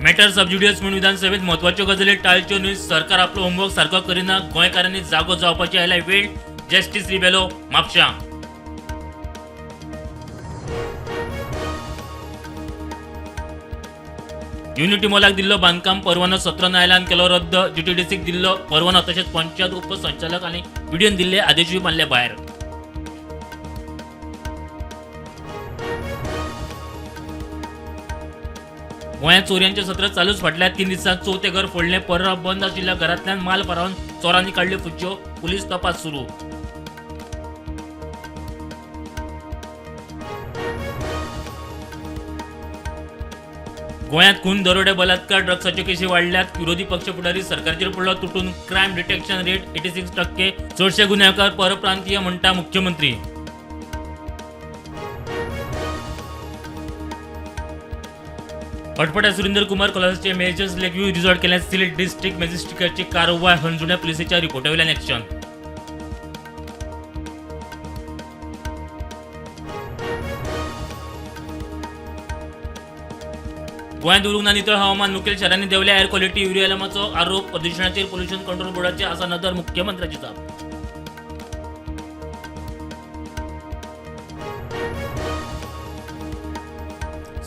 Matter सबज्युडियस म्हणून विधानसभेत महत्वाच्यो गजाली टाळच्यो न्हय. सरकार आपलो होमवर्क सारको करिना. गोंयकारांनी जागो जावपाची आयला वेळ. जस्टिस रिबेलो म्हापशां. युनिटी मॉलाक दिल्लो बांदकाम परवानो 17 न्यायालयान केलो रद्द. जीटीडीसीक दिल्लो परवानो तशेंच पंचायत उपसंचालक आनी व्हिडिओन दिल्ले आदेशूय मारले भायर. गोंयांत चोरयांचें सत्र चालूच. फाटल्या 3 दिसांत चवथे घर फोडलें. परब बंद आशिल्ल्या घरांतल्यान माल फारावन चोरांनी काडल्यो फुच्यो. पुलीस तपास सुरू. गोंयांत खून, दरोडे, बलात्कार, ड्रग्साच्यो केसी वाडल्यात. विरोधी पक्ष फुडारी सरकारचेर पडलो तुटून. Crime detection rate 86%. चडशे गुन्यांवकार परप्रांतीय म्हणटा मुख्यमंत्री. फटफट्या सुरेंद्र कुमार कोल्हाचे मेजर्स लेकव्यू रिसॉर्ट केल्या सील. डिस्ट्रिक्ट मॅजिस्ट्रेटाची कारवाय. हणजुण्या पुलिसेच्या रिपोर्टावयल्यान एक्शन. गोंयांत उरूंक ना नितळ हवामान. मुखेल शारांनी देंवल्या एअर क्वॉलिटी. युरियामाचो आरोप. प्रदूषणाचेर पोल्युशन कंट्रोल बोर्डाचे आसा नदर. मुख्यमंत्र्याची जाप.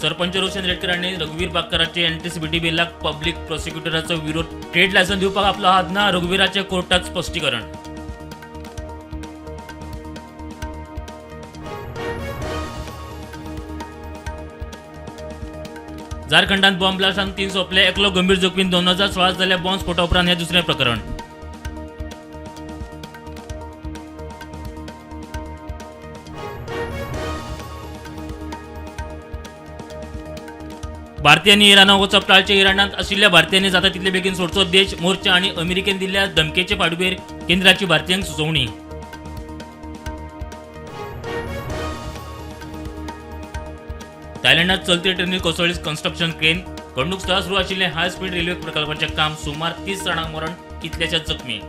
सरपंच रोशन रेडकर आणि रघुवीर बागकरांचे एनटीसीबीटी बिलाक पब्लिक प्रॉसिक्युटराचो विरोध. ट्रेड लायसन दिवपाक आपलो हात ना. रघुवीराचे कोर्टात स्पश्टीकरण. झारखंडात बॉम्ब ब्लास्टान 3 सोंपले. एकलो गंभीर जखमीन. 2016 जाल्ल्या बॉम्ब स्फोटा उपरांत हे दुसरें प्रकरण. भारतीयांनी इराणाक वचप टाळचें. इराणांत आशिल्ल्या भारतीयांनी जाता तितले बेगीन सोडचो देश. मोर्चा आनी अमेरिकेन दिल्ल्या धमकेचे फाटभुंयेर केंद्राची भारतीयांक सुचोवणी. थायलंडात चलते ट्रेनीर कोसळ्ळी कन्स्ट्रक्शन क्रेन. घडणूक स्थळार सुरू आशिल्ले हाय स्पीड रेल्वे प्रकल्पाचें काम. सुमार 30 जाणांक मरण. कितलेशेच जखमी.